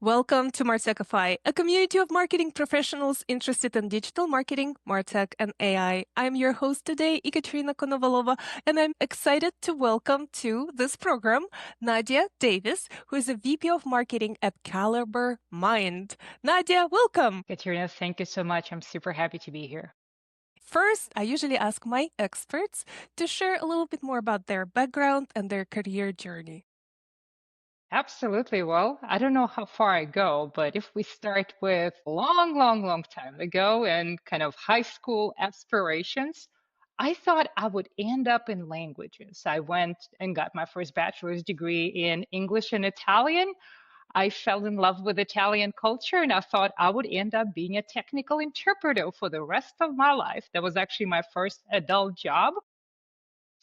Welcome to Martechify, a community of marketing professionals interested in digital marketing, MarTech, and AI. I'm your host today, Ekaterina Konovalova, and I'm excited to welcome to this program Nadia Davis, who is a VP of Marketing at CaliberMind. Nadia, welcome. Katerina, thank you so much. I'm super happy to be here. First, I usually ask my experts to share a little bit more about their background and their career journey. Absolutely. Well, I don't know how far I go, but if we start with a long time ago and kind of high school aspirations, I thought I would end up in languages. I went and got my first bachelor's degree in English and Italian. I fell in love with Italian culture and I thought I would end up being a technical interpreter for the rest of my life. That was actually my first adult job.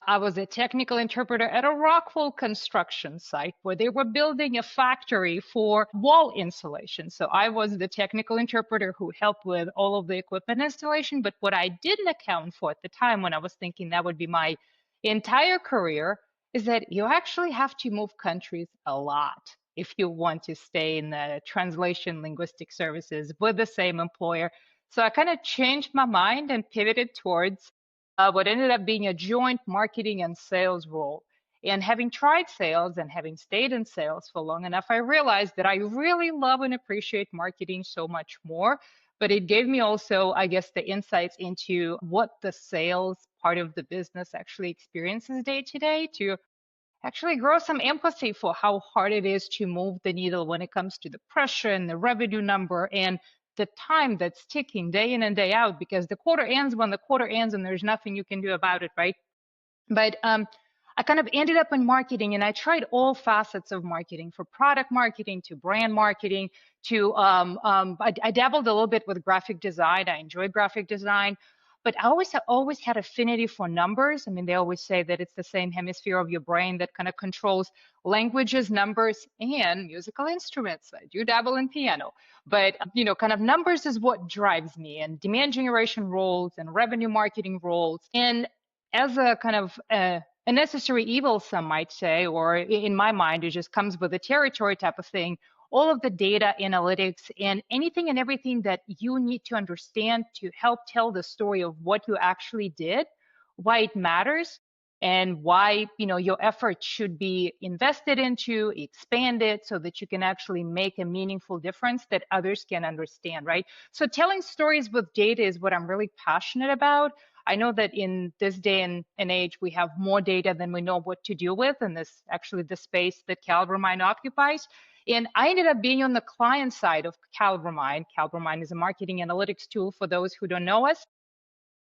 I was a technical interpreter at a Rockwell construction site where they were building a factory for wall insulation. So I was the technical interpreter who helped with all of the equipment installation. But what I didn't account for at the time when I was thinking that would be my entire career is that you actually have to move countries a lot if you want to stay in the translation linguistic services with the same employer. So I kind of changed my mind and pivoted towards what ended up being a joint marketing and sales role. And having tried sales and having stayed in sales for long enough, I realized that I really love and appreciate marketing so much more. But it gave me also, I guess, the insights into what the sales part of the business actually experiences day to day to actually grow some empathy for how hard it is to move the needle when it comes to the pressure and the revenue number and the time that's ticking day in and day out, because the quarter ends when the quarter ends and there's nothing you can do about it, right? But I kind of ended up in marketing and I tried all facets of marketing, from product marketing to brand marketing to I dabbled a little bit with graphic design. I enjoy graphic design, but I always had affinity for numbers. I mean, they always say that it's the same hemisphere of your brain that kind of controls languages, numbers, and musical instruments. I do dabble in piano, but kind of numbers is what drives me, and demand generation roles and revenue marketing roles. And as a kind of a necessary evil, some might say, or in my mind, it just comes with the territory type of thing. All of the data analytics and anything and everything that you need to understand to help tell the story of what you actually did, why it matters, and why your effort should be invested into, expanded, so that you can actually make a meaningful difference that others can understand, right? So telling stories with data is what I'm really passionate about. I know that in this day and age, we have more data than we know what to do with, and this actually the space that CaliberMind occupies. And I ended up being on the client side of CaliberMind. CaliberMind is a marketing analytics tool for those who don't know us.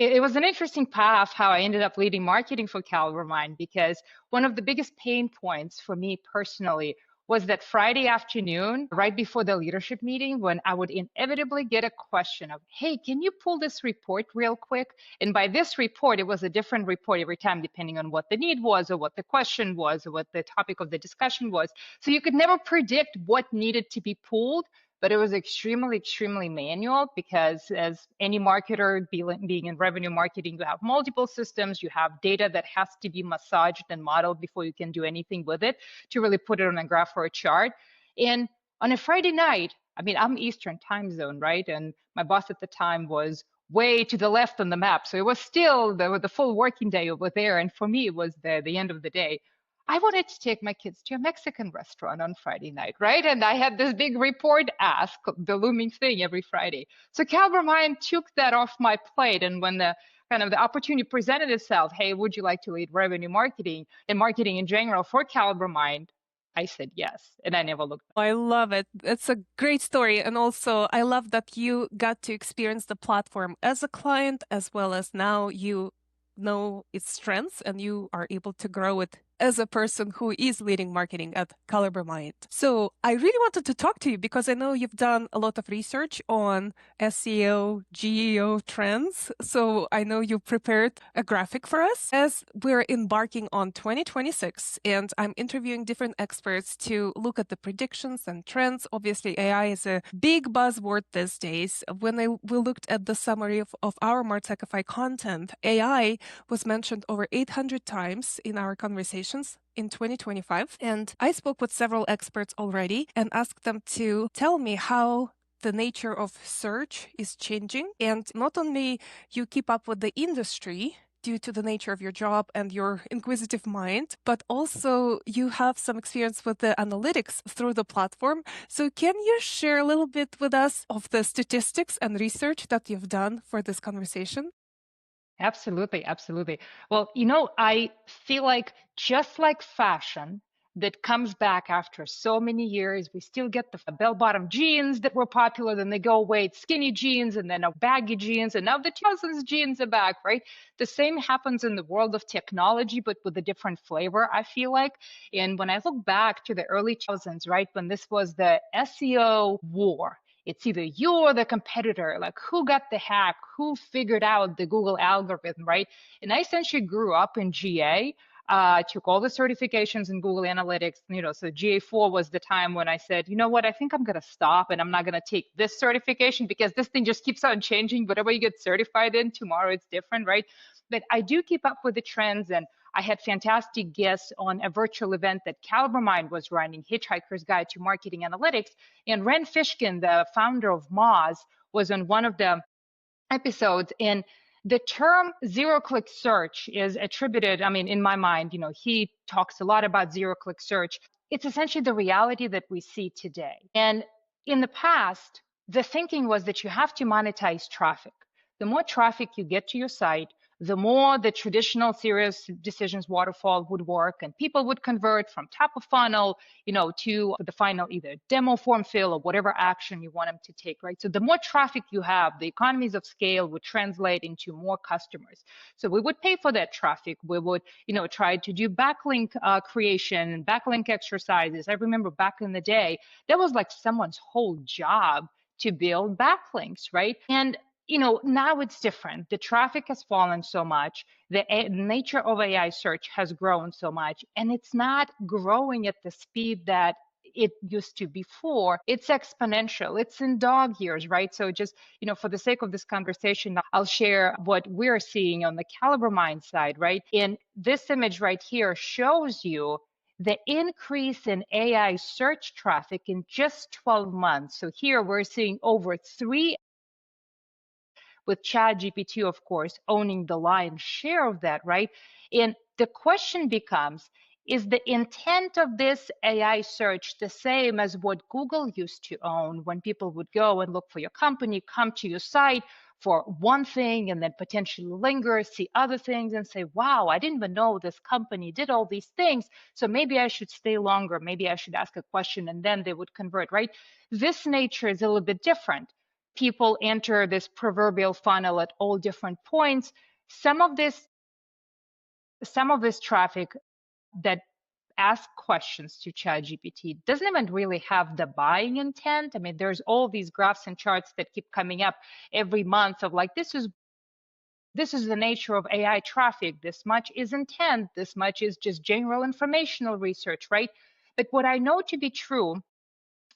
It was an interesting path how I ended up leading marketing for CaliberMind, because one of the biggest pain points for me personally was that Friday afternoon, right before the leadership meeting, when I would inevitably get a question of, hey, can you pull this report real quick? And by this report, it was a different report every time, depending on what the need was or what the question was or what the topic of the discussion was. So you could never predict what needed to be pulled, but it was extremely manual, because as any marketer being in revenue marketing, you have multiple systems, you have data that has to be massaged and modeled before you can do anything with it to really put it on a graph or a chart. And on a Friday night, I mean, I'm Eastern time zone, right? And my boss at the time was way to the left on the map. So it was still the full working day over there. And for me, it was the end of the day. I wanted to take my kids to a Mexican restaurant on Friday night, right? And I had this big report ask, the looming thing every Friday. So CaliberMind took that off my plate. And when the kind of the opportunity presented itself, hey, would you like to lead revenue marketing and marketing in general for CaliberMind? I said yes, and I never looked back. I love it. It's a great story. And also, I love that you got to experience the platform as a client, as well as now you know its strengths and you are able to grow it as a person who is leading marketing at CaliberMind. So I really wanted to talk to you because I know you've done a lot of research on SEO, GEO trends. So I know you prepared a graphic for us as we're embarking on 2026, and I'm interviewing different experts to look at the predictions and trends. Obviously, AI is a big buzzword these days. When we looked at the summary of our Martechify content, AI was mentioned over 800 times in our conversations in 2025, and I spoke with several experts already and asked them to tell me how the nature of search is changing. And not only you keep up with the industry due to the nature of your job and your inquisitive mind, but also you have some experience with the analytics through the platform. So can you share a little bit with us of the statistics and research that you've done for this conversation? Absolutely, absolutely. Well, I feel like just like fashion that comes back after so many years, we still get the bell-bottom jeans that were popular, then they go away, it's skinny jeans, and then now baggy jeans, and now the 2000s jeans are back, right? The same happens in the world of technology, but with a different flavor, I feel like. And when I look back to the early 2000s, right, when this was the SEO war, it's either you or the competitor, like who got the hack, who figured out the Google algorithm, right? And I essentially grew up in GA, took all the certifications in Google Analytics, so GA4 was the time when I said, you know what, I think I'm going to stop and I'm not going to take this certification because this thing just keeps on changing. Whatever you get certified in, tomorrow it's different, right? But I do keep up with the trends, and I had fantastic guests on a virtual event that CaliberMind was running, Hitchhiker's Guide to Marketing Analytics. And Ren Fishkin, the founder of Moz, was on one of the episodes. And the term zero-click search is attributed, I mean, in my mind, he talks a lot about zero-click search. It's essentially the reality that we see today. And in the past, the thinking was that you have to monetize traffic. The more traffic you get to your site, the more the traditional serious decisions waterfall would work, and people would convert from top of funnel, to the final either demo form fill or whatever action you want them to take, right? So the more traffic you have, the economies of scale would translate into more customers. So we would pay for that traffic. We would, try to do backlink creation and backlink exercises. I remember back in the day, that was like someone's whole job to build backlinks, right? And now it's different. The traffic has fallen so much. The nature of AI search has grown so much, and it's not growing at the speed that it used to before. It's exponential. It's in dog years, right? So just, for the sake of this conversation, I'll share what we're seeing on the CaliberMind side, right? And this image right here shows you the increase in AI search traffic in just 12 months. So here we're seeing over 3, with ChatGPT, of course, owning the lion's share of that, right? And the question becomes, is the intent of this AI search the same as what Google used to own when people would go and look for your company, come to your site for one thing and then potentially linger, see other things and say, wow, I didn't even know this company did all these things. So maybe I should stay longer. Maybe I should ask a question and then they would convert, right? This nature is a little bit different. People enter this proverbial funnel at all different points. Some of this traffic that ask questions to ChatGPT doesn't even really have the buying intent. I mean, there's all these graphs and charts that keep coming up every month of like, this is the nature of AI traffic. This much is intent. This much is just general informational research, right? But what I know to be true,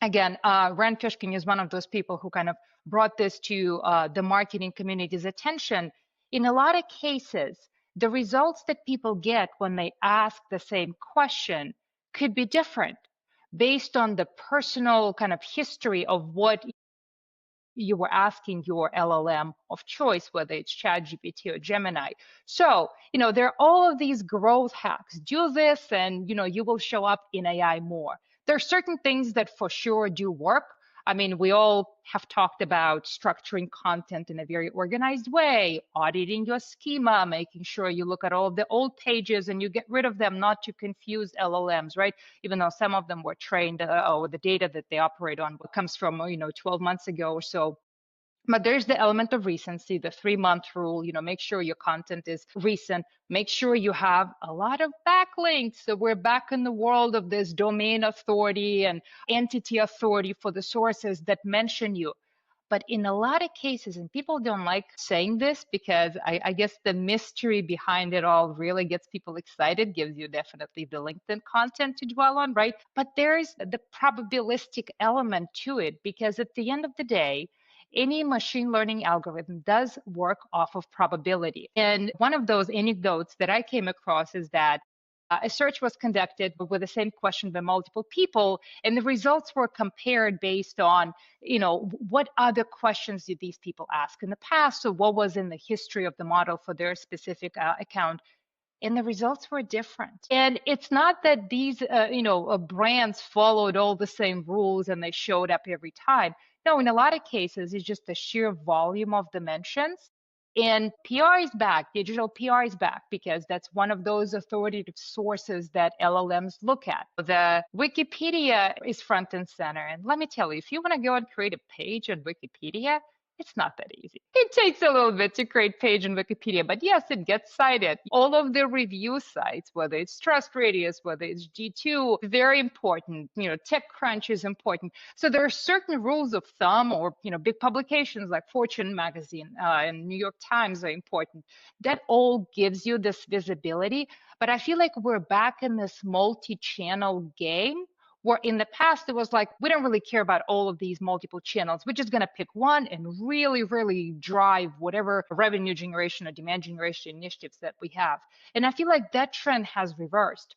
again, Ren Fishkin is one of those people who kind of brought this to the marketing community's attention. In a lot of cases, the results that people get when they ask the same question could be different based on the personal kind of history of what you were asking your LLM of choice, whether it's ChatGPT or Gemini. So, there are all of these growth hacks. Do this and, you will show up in AI more. There are certain things that for sure do work. I mean, we all have talked about structuring content in a very organized way, auditing your schema, making sure you look at all of the old pages and you get rid of them, not to confuse LLMs, right? Even though some of them were trained, or the data that they operate on comes from, 12 months ago or so. But there's the element of recency, the 3-month rule, make sure your content is recent, make sure you have a lot of backlinks. So we're back in the world of this domain authority and entity authority for the sources that mention you. But in a lot of cases, and people don't like saying this because I guess the mystery behind it all really gets people excited, gives you definitely the LinkedIn content to dwell on, right? But there's the probabilistic element to it, because at the end of the day, any machine learning algorithm does work off of probability. And one of those anecdotes that I came across is that A search was conducted with the same question by multiple people, and the results were compared based on, what other questions did these people ask in the past? So what was in the history of the model for their specific account? And the results were different. And it's not that these, brands followed all the same rules and they showed up every time. No, in a lot of cases, it's just the sheer volume of the mentions. And PR is back, digital PR is back, because that's one of those authoritative sources that LLMs look at. The Wikipedia is front and center. And let me tell you, if you want to go and create a page on Wikipedia, it's not that easy. It takes a little bit to create page in Wikipedia, but yes, it gets cited. All of the review sites, whether it's Trust Radius, whether it's G2, very important. TechCrunch is important. So there are certain rules of thumb, or big publications like Fortune magazine and New York Times are important. That all gives you this visibility. But I feel like we're back in this multi-channel game, where in the past it was like, we don't really care about all of these multiple channels. We're just going to pick one and really, really drive whatever revenue generation or demand generation initiatives that we have. And I feel like that trend has reversed.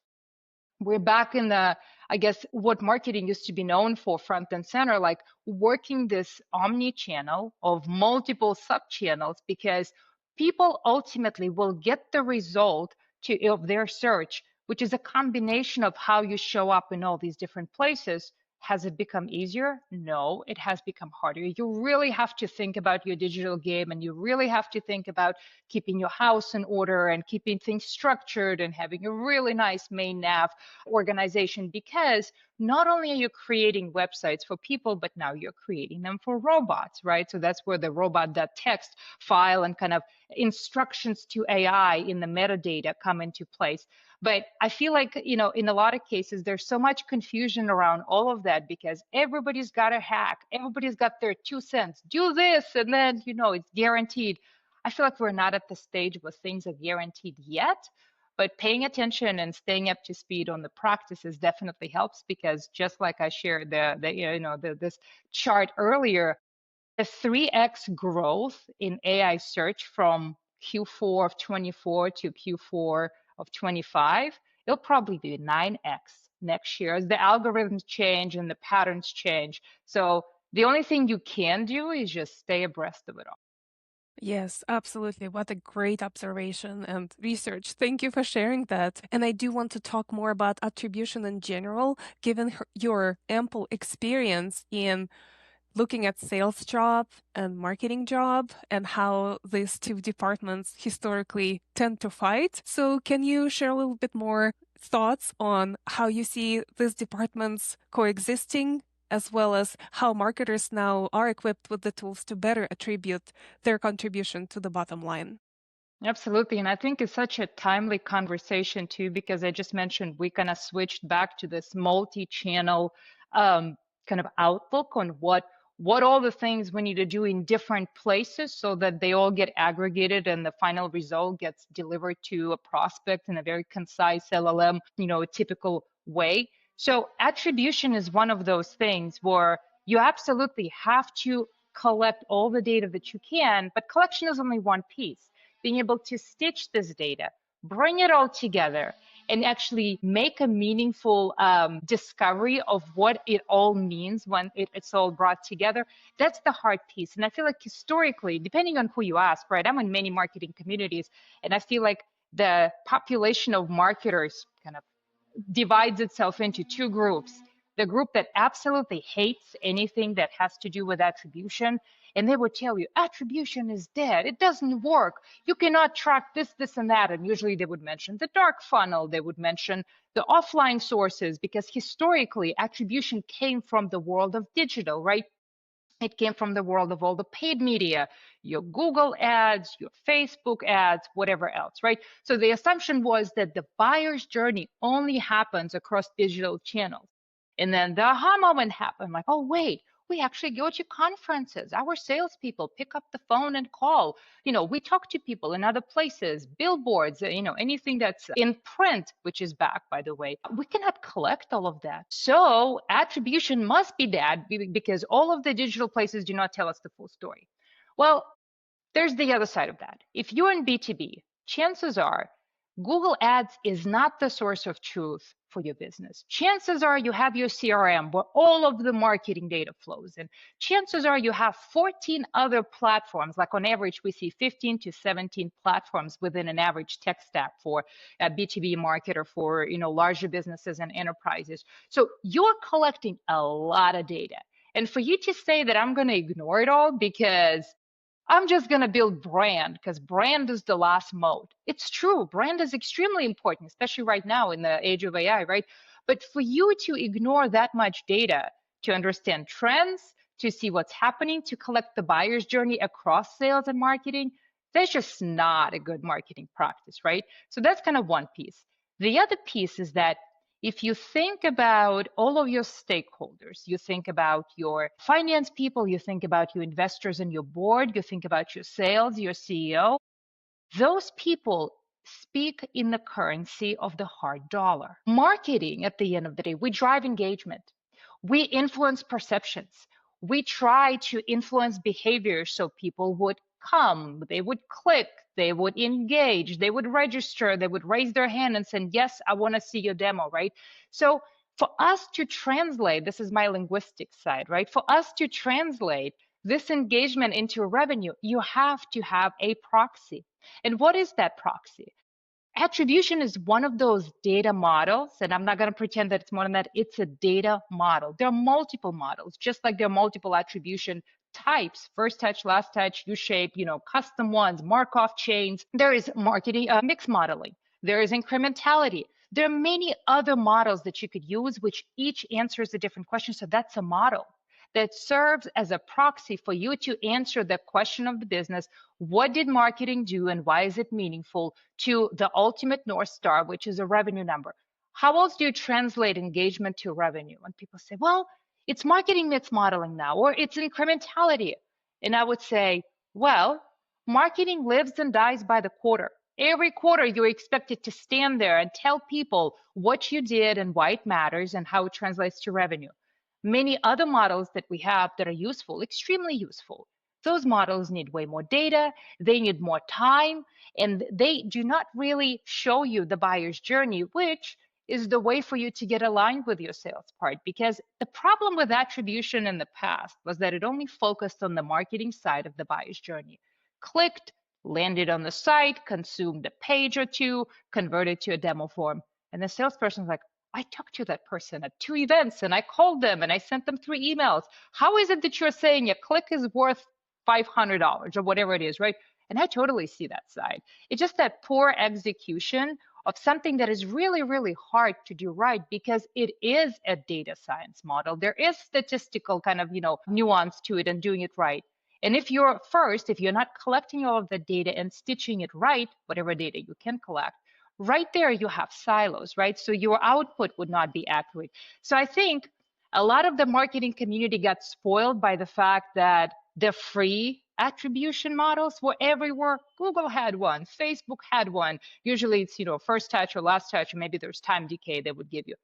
We're back in the, I guess, what marketing used to be known for, front and center, like working this omni-channel of multiple sub-channels, because people ultimately will get the result of their search, which is a combination of how you show up in all these different places. Has it become easier? No, it has become harder. You really have to think about your digital game, and you really have to think about keeping your house in order and keeping things structured and having a really nice main nav organization, because not only are you creating websites for people, but now you're creating them for robots, right? So that's where the robot.txt file and kind of instructions to AI in the metadata come into place. But I feel like, in a lot of cases, there's so much confusion around all of that, because everybody's got a hack. Everybody's got their 2 cents. Do this, and then, it's guaranteed. I feel like we're not at the stage where things are guaranteed yet, but paying attention and staying up to speed on the practices definitely helps, because just like I shared this chart earlier, the 3x growth in AI search from Q4 of 24 to Q4 of 25, it'll probably be 9x next year as the algorithms change and the patterns change. So the only thing you can do is just stay abreast of it all. Yes, absolutely. What a great observation and research. Thank you for sharing that. And I do want to talk more about attribution in general, given your ample experience in looking at sales job and marketing job and how these two departments historically tend to fight. So can you share a little bit more thoughts on how you see these departments coexisting, as well as how marketers now are equipped with the tools to better attribute their contribution to the bottom line? Absolutely. And I think it's such a timely conversation too, because I just mentioned we kind of switched back to this multi-channel kind of outlook on what all the things we need to do in different places so that they all get aggregated and the final result gets delivered to a prospect in a very concise LLM, typical way. So attribution is one of those things where you absolutely have to collect all the data that you can, but collection is only one piece. Being able to stitch this data, bring it all together, and actually make a meaningful discovery of what it all means when it's all brought together. That's the hard piece. And I feel like historically, depending on who you ask, right, I'm in many marketing communities, and I feel like the population of marketers kind of divides itself into two groups. The group that absolutely hates anything that has to do with attribution, and they would tell you, attribution is dead. It doesn't work. You cannot track this, this, and that. And usually they would mention the dark funnel. They would mention the offline sources, because historically, attribution came from the world of digital, right? It came from the world of all the paid media, your Google ads, your Facebook ads, whatever else, right? So the assumption was that the buyer's journey only happens across digital channels. And then the aha moment happened, like, oh, wait, we actually go to conferences. Our salespeople pick up the phone and call. We talk to people in other places, billboards, anything that's in print, which is back, by the way. We cannot collect all of that. So attribution must be dead, because all of the digital places do not tell us the full story. Well, there's the other side of that. If you're in B2B, chances are Google Ads is not the source of truth for your business. Chances are you have your CRM where all of the marketing data flows in. Chances are you have 14 other platforms, like on average, we see 15 to 17 platforms within an average tech stack for a B2B marketer, for larger businesses and enterprises. So you're collecting a lot of data. And for you to say that I'm going to ignore it all because I'm just going to build brand because brand is the last mode. It's true. Brand is extremely important, especially right now in the age of AI, right? But for you to ignore that much data, to understand trends, to see what's happening, to collect the buyer's journey across sales and marketing, that's just not a good marketing practice, right? So that's kind of one piece. The other piece is that if you think about all of your stakeholders, you think about your finance people, you think about your investors and your board, you think about your sales, your CEO, those people speak in the currency of the hard dollar. Marketing, at the end of the day, we drive engagement. We influence perceptions. We try to influence behavior so people would come, they would click, they would engage, they would register, they would raise their hand and say, yes, I want to see your demo, right? So for us to translate, this is my linguistics side, right? For us to translate this engagement into revenue, you have to have a proxy. And what is that proxy? Attribution is one of those data models, and I'm not going to pretend that it's more than that. It's a data model. There are multiple models, just like there are multiple attribution types: first touch, last touch, U-shape, custom ones, Markov chains. There is marketing mix modeling. There is incrementality. There are many other models that you could use, which each answers a different question. So that's a model that serves as a proxy for you to answer the question of the business: what did marketing do and why is it meaningful, to the ultimate North Star, which is a revenue number. How else do you translate engagement to revenue? And people say, well, it's marketing mix modeling now, or it's incrementality. And I would say, well, marketing lives and dies by the quarter. Every quarter, you're expected to stand there and tell people what you did and why it matters and how it translates to revenue. Many other models that we have that are useful, extremely useful, those models need way more data, they need more time, and they do not really show you the buyer's journey, which is the way for you to get aligned with your sales part. Because the problem with attribution in the past was that it only focused on the marketing side of the buyer's journey. Clicked, landed on the site, consumed a page or two, converted to a demo form. And the salesperson's like, I talked to that person at 2 events and I called them and I sent them 3 emails. How is it that you're saying a click is worth $500 or whatever it is, right? And I totally see that side. It's just that poor execution of something that is really, really hard to do right, because it is a data science model. There is statistical kind of, nuance to it and doing it right. And if you're not collecting all of the data and stitching it right, whatever data you can collect, right there you have silos, right? So your output would not be accurate. So I think a lot of the marketing community got spoiled by the fact that the free attribution models were everywhere. Google had one, Facebook had one. Usually it's, first touch or last touch, or maybe there's time decay they would give you.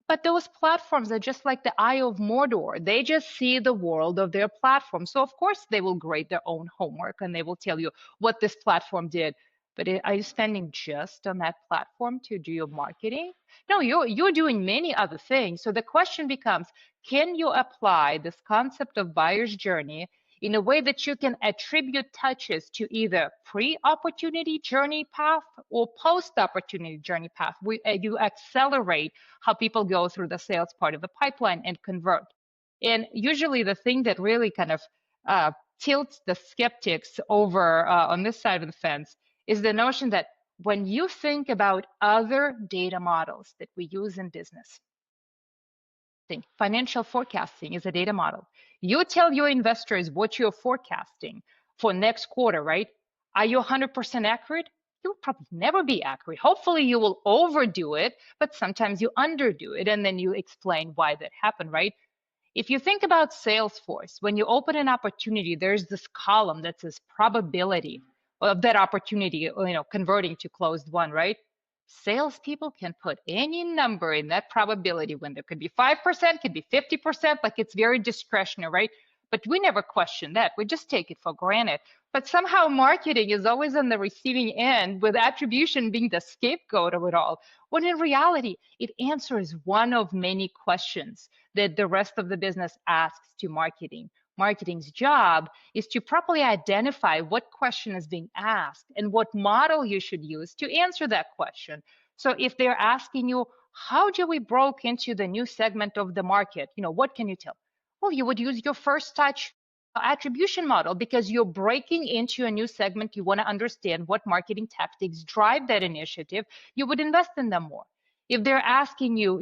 But those platforms are just like the Eye of Mordor. They just see the world of their platform. So of course they will grade their own homework and they will tell you what this platform did. But are you spending just on that platform to do your marketing? No, you're doing many other things. So the question becomes, can you apply this concept of buyer's journey in a way that you can attribute touches to either pre-opportunity journey path or post-opportunity journey path, where you accelerate how people go through the sales part of the pipeline and convert. And usually the thing that really kind of tilts the skeptics over on this side of the fence is the notion that when you think about other data models that we use in business, financial forecasting is a data model. You tell your investors what you're forecasting for next quarter, right? Are you 100% accurate? You'll probably never be accurate. Hopefully you will overdo it, but sometimes you underdo it, and then you explain why that happened, right? If you think about Salesforce, when you open an opportunity, there's this column that says probability of that opportunity, converting to closed one, right? Salespeople can put any number in that probability when there could be 5%, could be 50%, like it's very discretionary, right? But we never question that. We just take it for granted. But somehow marketing is always on the receiving end, with attribution being the scapegoat of it all. When in reality, it answers one of many questions that the rest of the business asks to marketing. Marketing's job is to properly identify what question is being asked and what model you should use to answer that question. So if they're asking you, how do we broke into the new segment of the market? What can you tell? Well, you would use your first touch attribution model, because you're breaking into a new segment. You want to understand what marketing tactics drive that initiative. You would invest in them more. If they're asking you,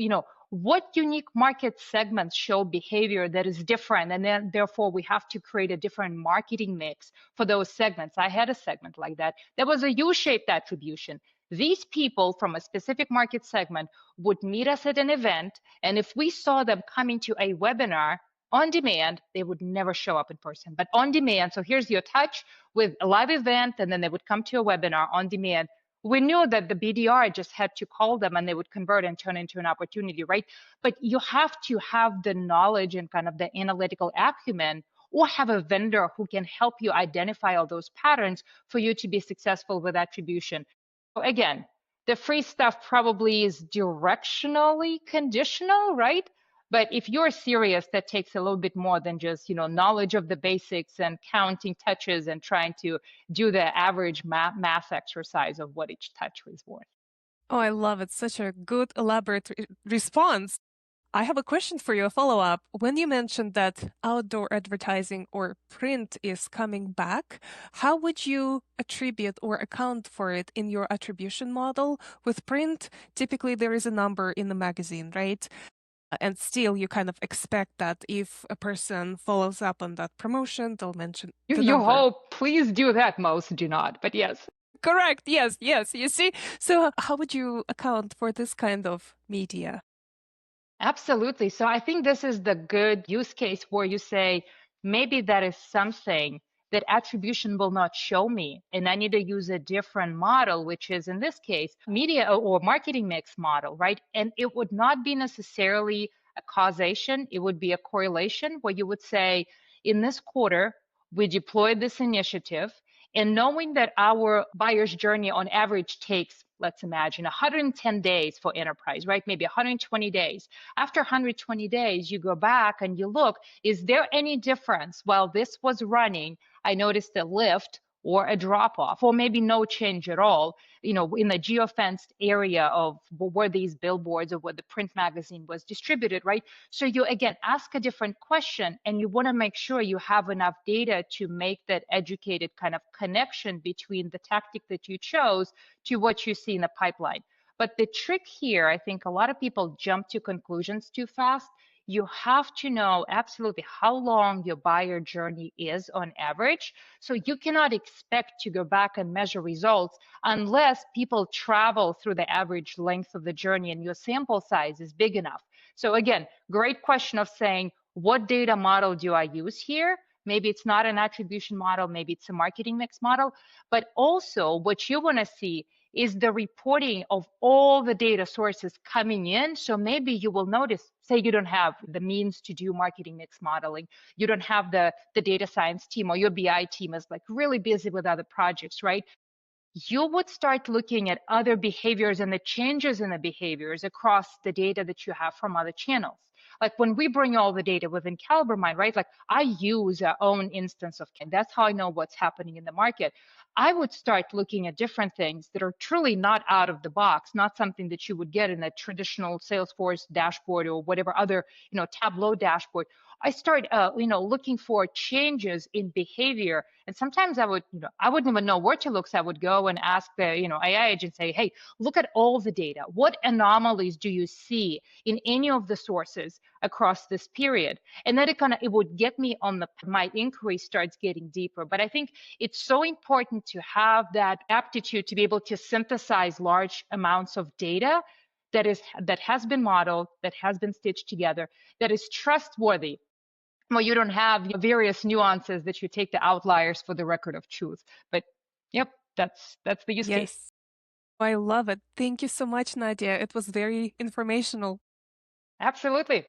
what unique market segments show behavior that is different, and then therefore we have to create a different marketing mix for those segments. I had a segment like that. There was a U-shaped attribution. These people from a specific market segment would meet us at an event, and if we saw them coming to a webinar on demand, they would never show up in person, but on demand. So here's your touch with a live event, and then they would come to a webinar on demand. We knew that the BDR just had to call them and they would convert and turn into an opportunity, right? But you have to have the knowledge and kind of the analytical acumen, or have a vendor who can help you identify all those patterns for you to be successful with attribution. So again, the free stuff probably is directionally conditional, right? But if you're serious, that takes a little bit more than just, knowledge of the basics and counting touches and trying to do the average math exercise of what each touch was worth. Oh, I love it. Such a good, elaborate response. I have a question for you, a follow-up. When you mentioned that outdoor advertising or print is coming back, how would you attribute or account for it in your attribution model? With print, typically there is a number in the magazine, right? And still, you kind of expect that if a person follows up on that promotion, they'll mention the You number. hope, please do that. Most do not, but yes. Correct. Yes, yes. You see? So how would you account for this kind of media? Absolutely. So I think this is the good use case where you say, maybe that is something that attribution will not show me, and I need to use a different model, which is in this case, media or marketing mix model, right? And it would not be necessarily a causation. It would be a correlation where you would say, in this quarter, we deployed this initiative, and knowing that our buyer's journey on average takes, let's imagine, 110 days for enterprise, right? Maybe 120 days. After 120 days, you go back and you look, is there any difference? While this was running, I noticed a lift or a drop off, or maybe no change at all, in the geofenced area of where these billboards or where the print magazine was distributed, right? So you, again, ask a different question, and you want to make sure you have enough data to make that educated kind of connection between the tactic that you chose to what you see in the pipeline. But the trick here, I think a lot of people jump to conclusions too fast. You have to know absolutely how long your buyer journey is on average. So you cannot expect to go back and measure results unless people travel through the average length of the journey and your sample size is big enough. So again, great question of saying, what data model do I use here? Maybe it's not an attribution model, maybe it's a marketing mix model, but also what you want to see is the reporting of all the data sources coming in. So maybe you will notice, say you don't have the means to do marketing mix modeling, you don't have the data science team, or your BI team is like really busy with other projects, right? You would start looking at other behaviors and the changes in the behaviors across the data that you have from other channels. Like when we bring all the data within CaliberMind, right? Like I use our own instance of, that's how I know what's happening in the market. I would start looking at different things that are truly not out of the box, not something that you would get in a traditional Salesforce dashboard or whatever other, Tableau dashboard. I start, looking for changes in behavior. And sometimes I wouldn't even know where to look. So I would go and ask the, AI agent, say, hey, look at all the data. What anomalies do you see in any of the sources across this period? And then it would get me on my inquiry starts getting deeper. But I think it's so important to have that aptitude to be able to synthesize large amounts of data that has been modeled, that has been stitched together, that is trustworthy. Well, you don't have various nuances that you take the outliers for the record of truth. But yep, that's the use case. Yes. I love it. Thank you so much, Nadia. It was very informational. Absolutely.